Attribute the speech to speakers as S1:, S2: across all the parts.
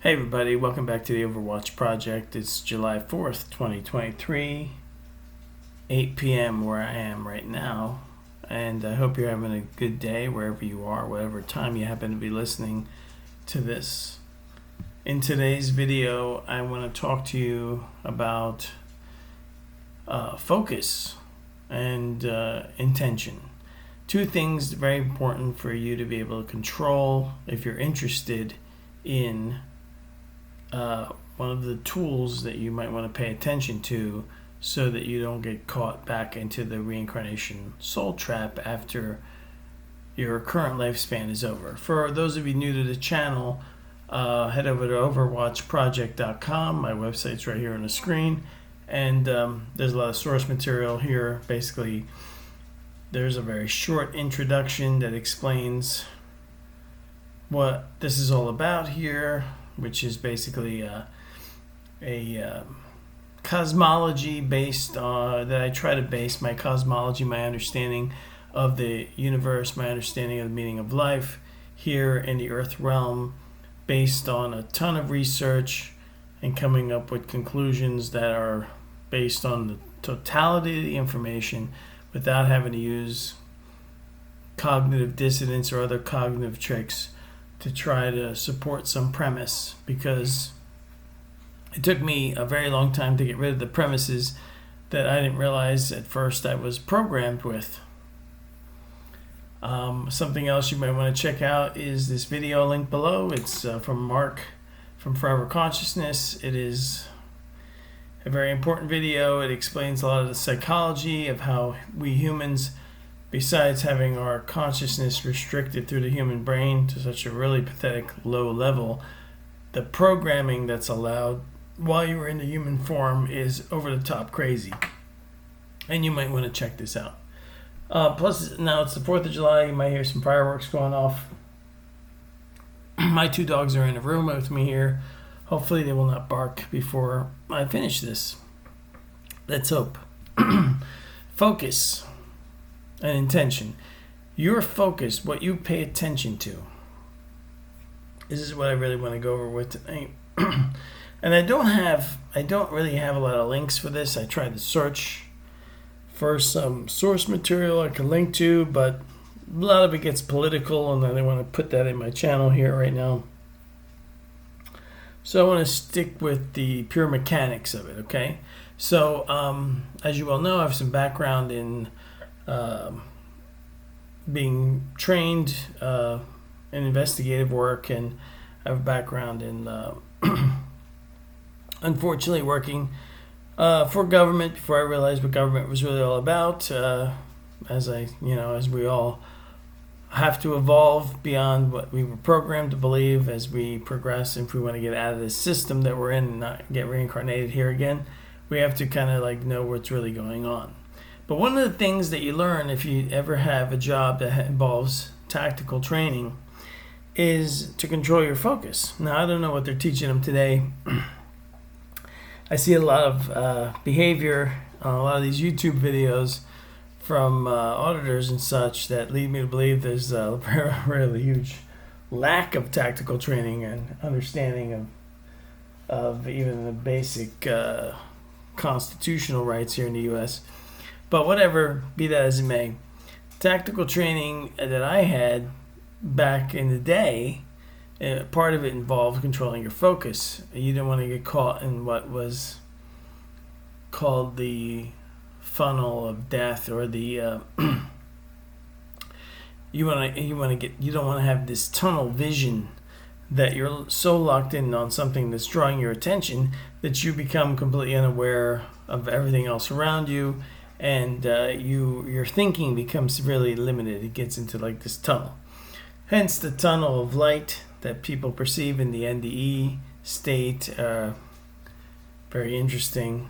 S1: Hey everybody, welcome back to the Overwatch Project. It's July 4th, 2023, 8 p.m. where I am right now. And I hope you're having a good day wherever you are, whatever time you happen to be listening to this. In today's video, I want to talk to you about focus and intention. Two things very important for you to be able to control if you're interested in one of the tools that you might want to pay attention to so that you don't get caught back into the reincarnation soul trap after your current lifespan is over. For those of you new to the channel, head over to OverwatchProject.com. My website's right here on the screen, and there's a lot of source material here. Basically, there's a very short introduction that explains what this is all about here, which is basically a cosmology based that I try to base my cosmology, my understanding of the universe, my understanding of the meaning of life here in the Earth realm, based on a ton of research and coming up with conclusions that are based on the totality of the information without having to use cognitive dissonance or other cognitive tricks to try to support some premise, because it took me a very long time to get rid of the premises that I didn't realize at first I was programmed with. Something else you might want to check out is this video link below. It's from Mark from Forever Consciousness. It is a very important video. It explains a lot of the psychology of how we humans, besides having our consciousness restricted through the human brain to such a really pathetic low level, the programming that's allowed while you are in the human form is over the top crazy. And you might want to check this out. Plus, now it's the 4th of July. You might hear some fireworks going off. My two dogs are in a room with me here. Hopefully they will not bark before I finish this. Let's hope. Focus and intention. Your focus, what you pay attention to. This is what I really want to go over with tonight. And I don't really have a lot of links for this. I tried to search for some source material I could link to, but a lot of it gets political, and I don't want to put that in my channel here right now. So I want to stick with the pure mechanics of it, okay? So, as you well know, I have some background in being trained in investigative work, and I have a background in unfortunately working for government before I realized what government was really all about. As we all have to evolve beyond what we were programmed to believe as we progress. If we want to get out of this system that we're in and not get reincarnated here again, we have to kind of know what's really going on. But one of the things that you learn if you ever have a job that involves tactical training is to control your focus. Now, I don't know what they're teaching them today. I see a lot of behavior on a lot of these YouTube videos from auditors and such that lead me to believe there's a really huge lack of tactical training and understanding of even the basic constitutional rights here in the U.S. But whatever, be that as it may, tactical training that I had back in the day, part of it involved controlling your focus. You didn't want to get caught in what was called the funnel of death, or the you don't want to have this tunnel vision that you're so locked in on something that's drawing your attention that you become completely unaware of everything else around you, and your thinking becomes really limited. It gets into this tunnel. Hence the tunnel of light that people perceive in the NDE state. Very interesting.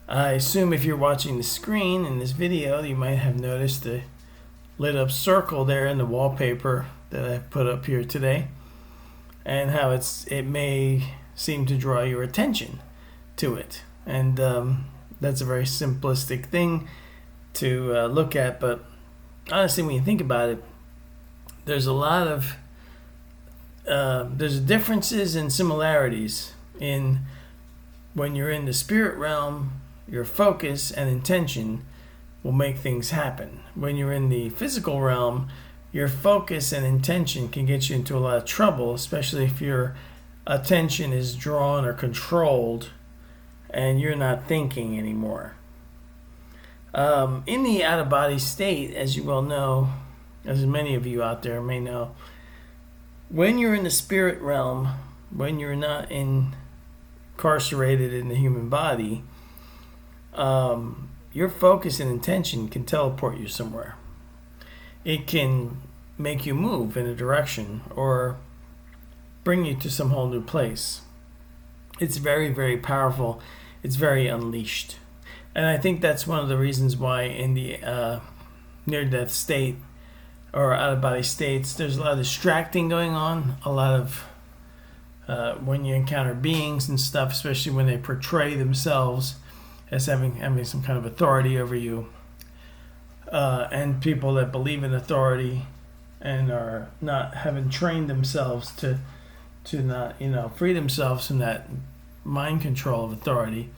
S1: I assume if you're watching the screen in this video, you might have noticed the lit up circle there in the wallpaper that I put up here today, and how it may seem to draw your attention to it. And that's a very simplistic thing to look at, but honestly, when you think about it, there's a lot of there's differences and similarities in when you're in the spirit realm. Your focus and intention will make things happen. When you're in the physical realm, your focus and intention can get you into a lot of trouble, especially if your attention is drawn or controlled and you're not thinking anymore. In the out-of-body state, as you well know, as many of you out there may know, when you're in the spirit realm, when you're not incarcerated in the human body, your focus and intention can teleport you somewhere. It can make you move in a direction or bring you to some whole new place. It's very, very powerful. It's very unleashed. And I think that's one of the reasons why in the near-death state or out-of-body states, there's a lot of distracting going on, a lot of when you encounter beings and stuff, especially when they portray themselves as having some kind of authority over you, and people that believe in authority and are not having trained themselves to not free themselves from that mind control of authority.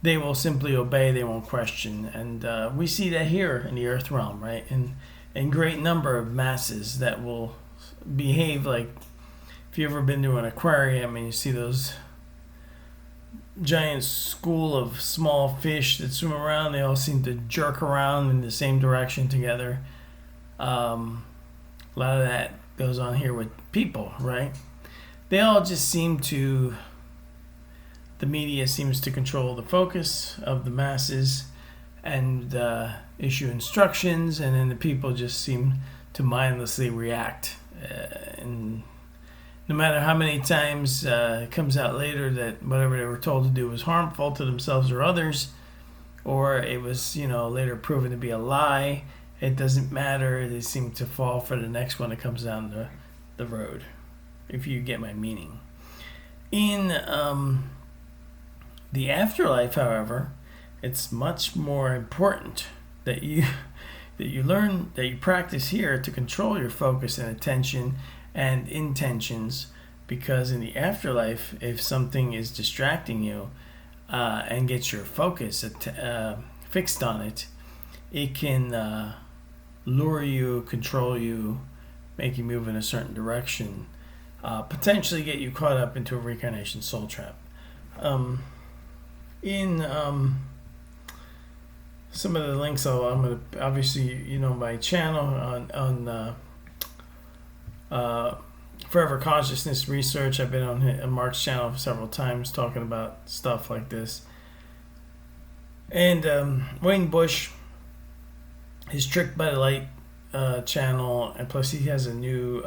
S1: They will simply obey. They won't question, and we see that here in the earth realm, right? In great number of masses that will behave like, if you've ever been to an aquarium and you see those giant school of small fish that swim around, they all seem to jerk around in the same direction together. A lot of that goes on here with people, right? They all just seem to, the media seems to control the focus of the masses and issue instructions, and then the people just seem to mindlessly react. And no matter how many times it comes out later that whatever they were told to do was harmful to themselves or others, or it was, later proven to be a lie, it doesn't matter. They seem to fall for the next one that comes down the road, if you get my meaning. In the afterlife, however, it's much more important that you learn, that you practice here to control your focus and attention and intentions, because in the afterlife, if something is distracting you and gets your focus fixed on it, it can lure you, control you, make you move in a certain direction, potentially get you caught up into a reincarnation soul trap. In some of the links, I'm going to, obviously, my channel on Forever Consciousness Research. I've been on Mark's channel several times talking about stuff like this. And Wayne Bush, his Tricked by the Light channel, and plus he has a new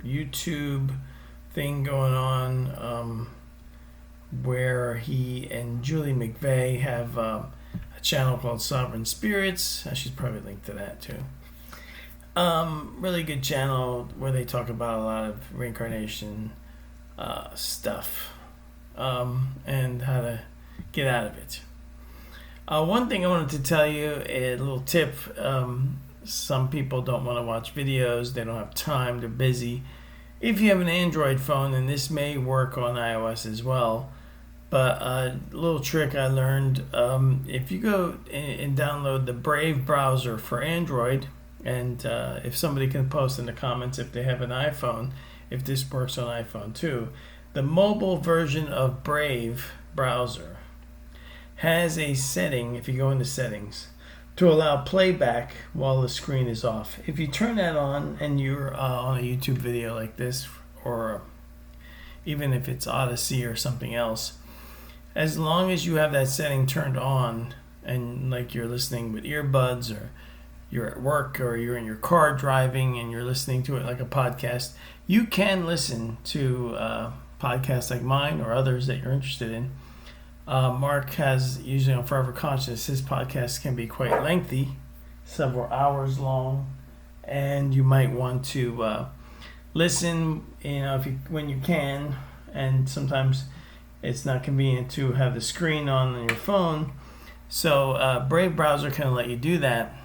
S1: YouTube thing going on where he and Julie McVeigh have a channel called Sovereign Spirits. I should probably link to that too. Really good channel where they talk about a lot of reincarnation stuff and how to get out of it. One thing I wanted to tell you, a little tip. Some people don't want to watch videos. They don't have time. They're busy. If you have an Android phone, and this may work on iOS as well, but a little trick I learned, if you go and download the Brave browser for Android, and if somebody can post in the comments if they have an iPhone, if this works on iPhone too, the mobile version of Brave browser has a setting, if you go into settings, to allow playback while the screen is off. If you turn that on and you're on a YouTube video like this, or even if it's Odyssey or something else, as long as you have that setting turned on and like you're listening with earbuds, or you're at work, or you're in your car driving and you're listening to it like a podcast, you can listen to podcasts like mine or others that you're interested in. Mark has, usually on Forever Conscious, his podcasts can be quite lengthy, several hours long, and you might want to listen, when you can, and sometimes it's not convenient to have the screen on your phone. So Brave browser can let you do that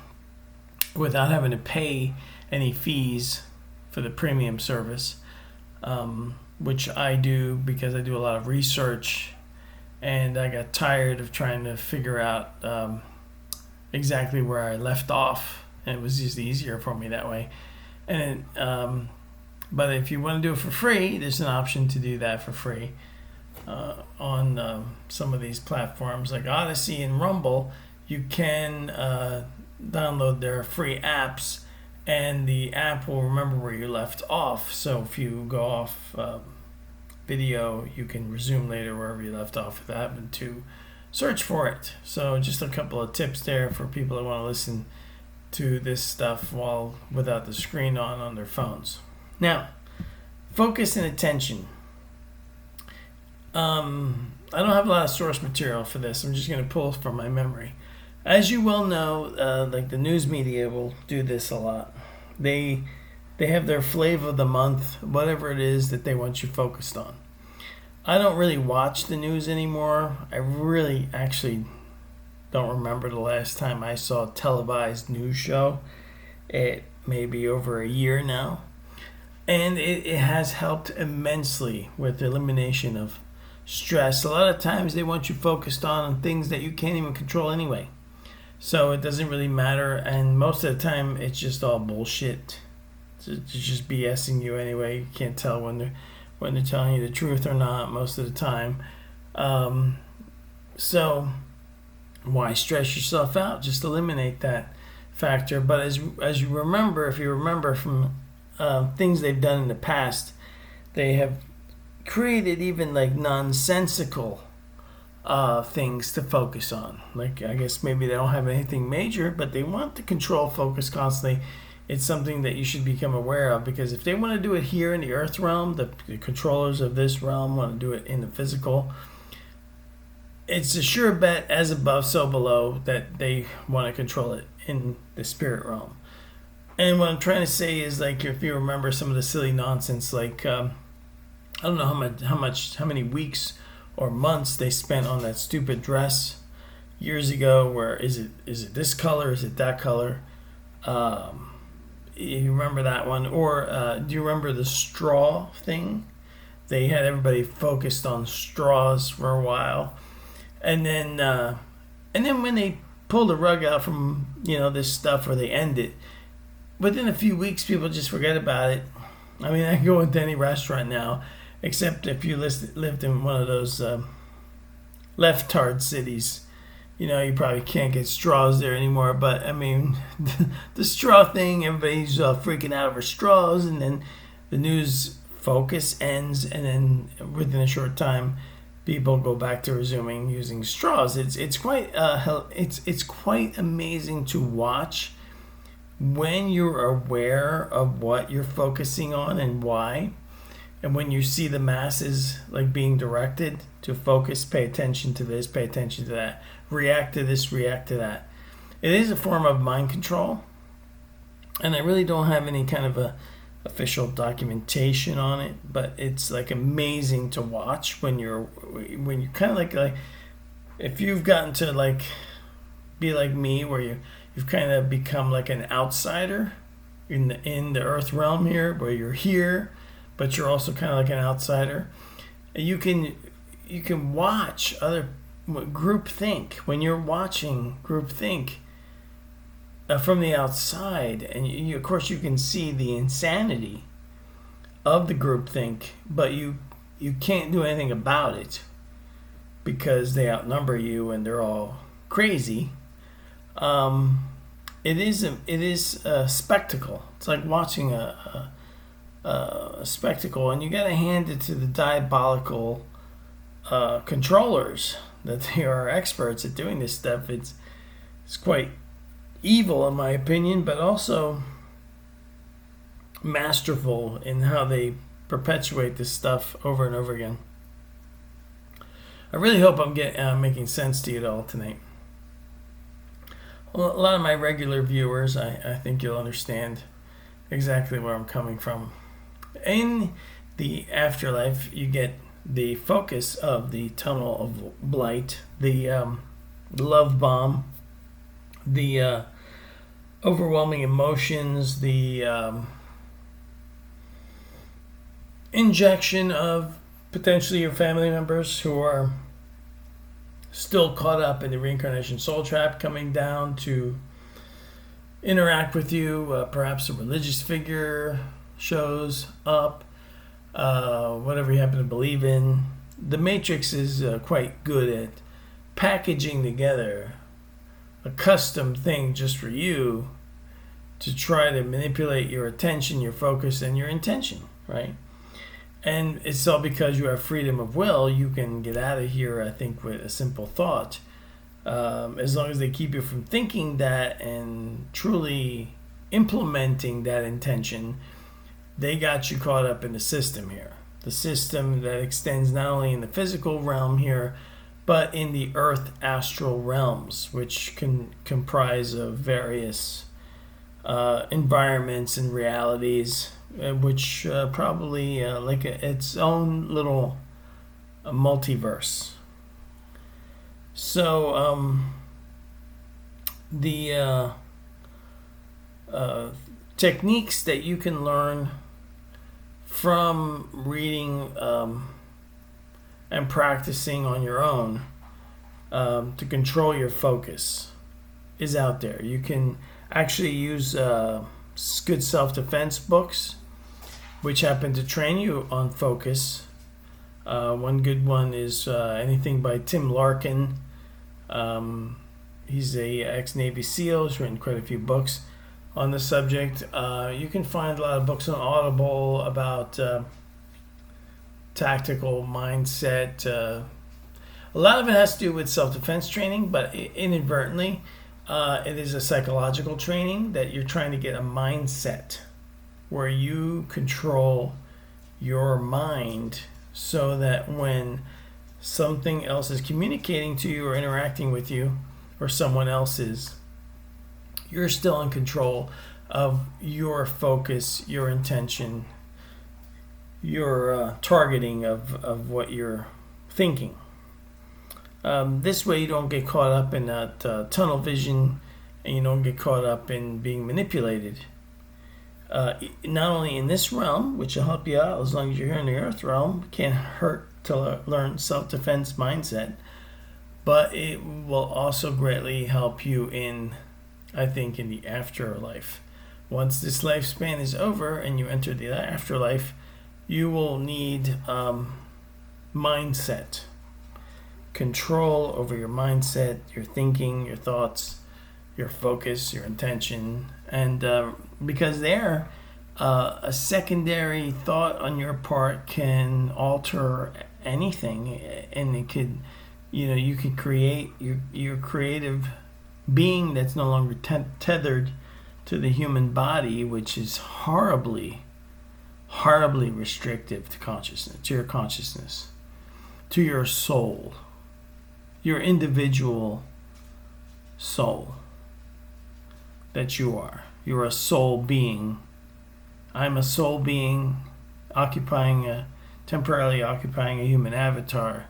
S1: without having to pay any fees for the premium service. which I do because I do a lot of research, and I got tired of trying to figure out exactly where I left off, and it was just easier for me that way. And but if you want to do it for free, there's an option to do that for free on some of these platforms like Odyssey and Rumble. You can download their free apps, and the app will remember where you left off. So if you go off video, you can resume later wherever you left off without having to search for it. So just a couple of tips there for people that want to listen to this stuff while without the screen on their phones. Now, focus and attention. I don't have a lot of source material for this. I'm just going to pull from my memory. As you well know, like the news media will do this a lot. They have their flavor of the month, whatever it is that they want you focused on. I don't really watch the news anymore. I really actually don't remember the last time I saw a televised news show. It may be over a year now. And it has helped immensely with the elimination of stress. A lot of times they want you focused on things that you can't even control anyway. So it doesn't really matter, and most of the time it's just all bullshit. It's just BSing you anyway. You can't tell when they're telling you the truth or not most of the time. So why stress yourself out? Just eliminate that factor. But as you remember, if you remember from things they've done in the past, they have created even like nonsensical things to focus on. Like, I guess maybe they don't have anything major, but they want to control focus constantly. It's something that you should become aware of, because if they want to do it here in the earth realm, the controllers of this realm want to do it in the physical, it's a sure bet, as above so below, that they want to control it in the spirit realm. And what I'm trying to say is, like, if you remember some of the silly nonsense, like I don't know how many weeks or months they spent on that stupid dress years ago. Where is it this color? Is it that color? You remember that one? Or do you remember the straw thing? They had everybody focused on straws for a while, and then when they pull the rug out from this stuff, or they end it, within a few weeks people just forget about it. I mean, I can go into any restaurant now, except if you lived in one of those left-tard cities. You probably can't get straws there anymore. But, I mean, the straw thing, everybody's freaking out over straws, and then the news focus ends, and then within a short time, people go back to resuming using straws. It's quite amazing to watch when you're aware of what you're focusing on and why. And when you see the masses like being directed to focus, pay attention to this, pay attention to that, react to this, react to that. It is a form of mind control. And I really don't have any kind of a official documentation on it, but it's like amazing to watch when you're kind of like if you've gotten to like be like me, where you've kind of become like an outsider in the earth realm here, where you're here, but you're also kind of like an outsider. You can watch other group think. When you're watching group think from the outside, and of course you can see the insanity of the group think, but you can't do anything about it because they outnumber you and they're all crazy. It is a spectacle. It's like watching a spectacle, and you got to hand it to the diabolical controllers that they are experts at doing this stuff. It's quite evil in my opinion, but also masterful in how they perpetuate this stuff over and over again. I really hope I'm making sense to you all tonight. Well, a lot of my regular viewers, I think you'll understand exactly where I'm coming from. In the afterlife, you get the focus of the tunnel of blight, the love bomb, the overwhelming emotions, the injection of potentially your family members who are still caught up in the reincarnation soul trap coming down to interact with you. Perhaps a religious figure shows up, whatever you happen to believe in. The Matrix is quite good at packaging together a custom thing just for you to try to manipulate your attention, your focus, and your intention, right? And it's all because you have freedom of will. You can get out of here, I think, with a simple thought. As long as they keep you from thinking that and truly implementing that intention, they got you caught up in the system here. The system that extends not only in the physical realm here, but in the earth astral realms, which can comprise of various environments and realities, which probably like its own little multiverse. So the techniques that you can learn from reading and practicing on your own to control your focus is out there. You can actually use good self-defense books which happen to train you on focus. One good one is anything by Tim Larkin. He's a ex-Navy SEAL. He's written quite a few books on the subject. You can find a lot of books on Audible about tactical mindset. A lot of it has to do with self-defense training, but inadvertently, it is a psychological training that you're trying to get a mindset where you control your mind so that when something else is communicating to you or interacting with you, or someone else is, you're still in control of your focus, your intention, your targeting of what you're thinking. This way you don't get caught up in that tunnel vision, and you don't get caught up in being manipulated. Not only in this realm, which will help you out as long as you're here in the earth realm, can't hurt to learn self-defense mindset, but it will also greatly help you in, I think, in the afterlife. Once this lifespan is over and you enter the afterlife, you will need mindset. Control over your mindset, your thinking, your thoughts, your focus, your intention. And because there, a secondary thought on your part can alter anything. And it could, you could create your creative being that's no longer tethered to the human body, which is horribly restrictive to consciousness, to your consciousness, to your soul, your individual soul that you are. You're a soul being. I'm a soul being temporarily occupying a human avatar.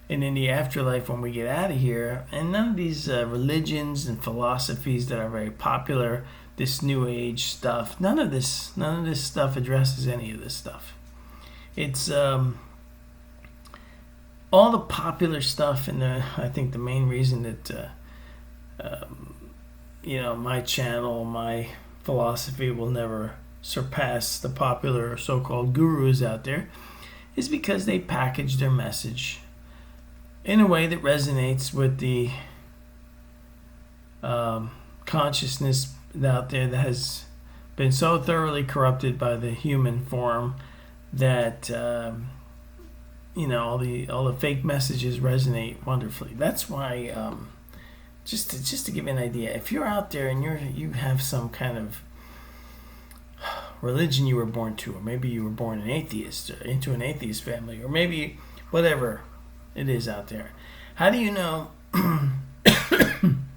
S1: And in the afterlife, when we get out of here, and none of these religions and philosophies that are very popular, this new age stuff, none of this stuff addresses any of this stuff. It's all the popular stuff, and I think the main reason that my channel, my philosophy will never surpass the popular so-called gurus out there is because they package their message in a way that resonates with the consciousness out there that has been so thoroughly corrupted by the human form that all the fake messages resonate wonderfully. That's why just to give you an idea, if you're out there and you have some kind of religion you were born to, or maybe you were born an atheist, or into an atheist family, or maybe whatever it is out there, how do you know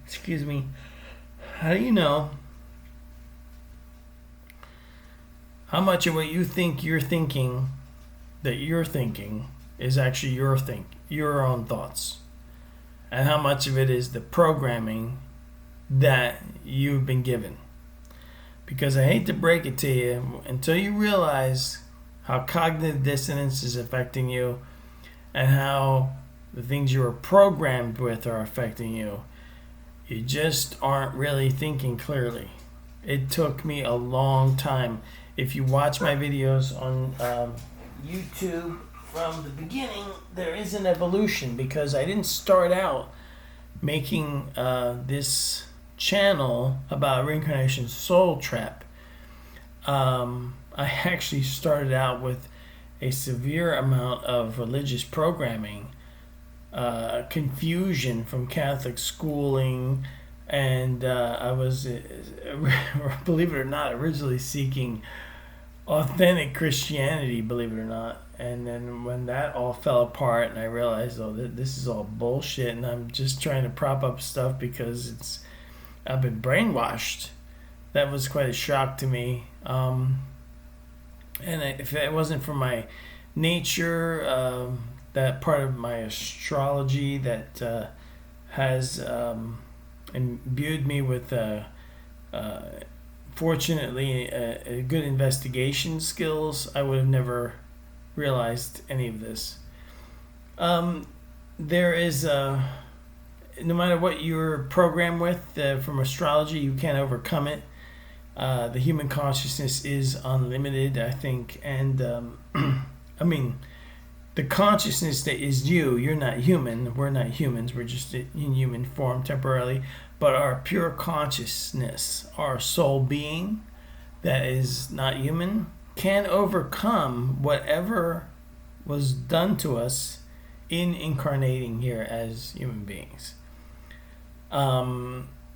S1: excuse me, how do you know how much of what you think you're thinking is actually your own thoughts, and how much of it is the programming that you've been given? Because I hate to break it to you, until you realize how cognitive dissonance is affecting you, and how the things you were programmed with are affecting you. You just aren't really thinking clearly. It took me a long time. If you watch my videos on YouTube from the beginning, there is an evolution, because I didn't start out making this channel about reincarnation soul trap. I actually started out with a severe amount of religious programming, confusion from Catholic schooling, and I was, believe it or not, originally seeking authentic Christianity, believe it or not. And then when that all fell apart and I realized, oh, this is all bullshit, and I'm just trying to prop up stuff because I've been brainwashed, that was quite a shock to me. And if it wasn't for my nature, that part of my astrology that has imbued me with, fortunately, a good investigation skills, I would have never realized any of this. There is, no matter what you're programmed with from astrology, you can't overcome it. The human consciousness is unlimited, I think, and I mean, the consciousness that is you're not human, we're not humans, we're just in human form temporarily, but our pure consciousness, our soul being that is not human, can overcome whatever was done to us in incarnating here as human beings.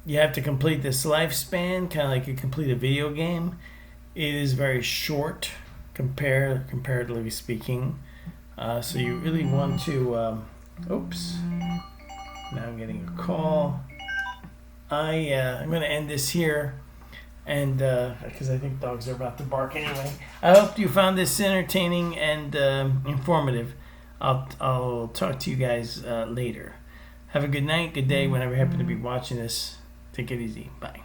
S1: You have to complete this lifespan, kind of like you complete a video game. It is very short, comparatively speaking. So you really want to... oops. Now I'm getting a call. I'm going to end this here, and because I think dogs are about to bark anyway. I hope you found this entertaining and informative. I'll talk to you guys later. Have a good night, good day, whenever you happen to be watching this. Take it easy. Bye.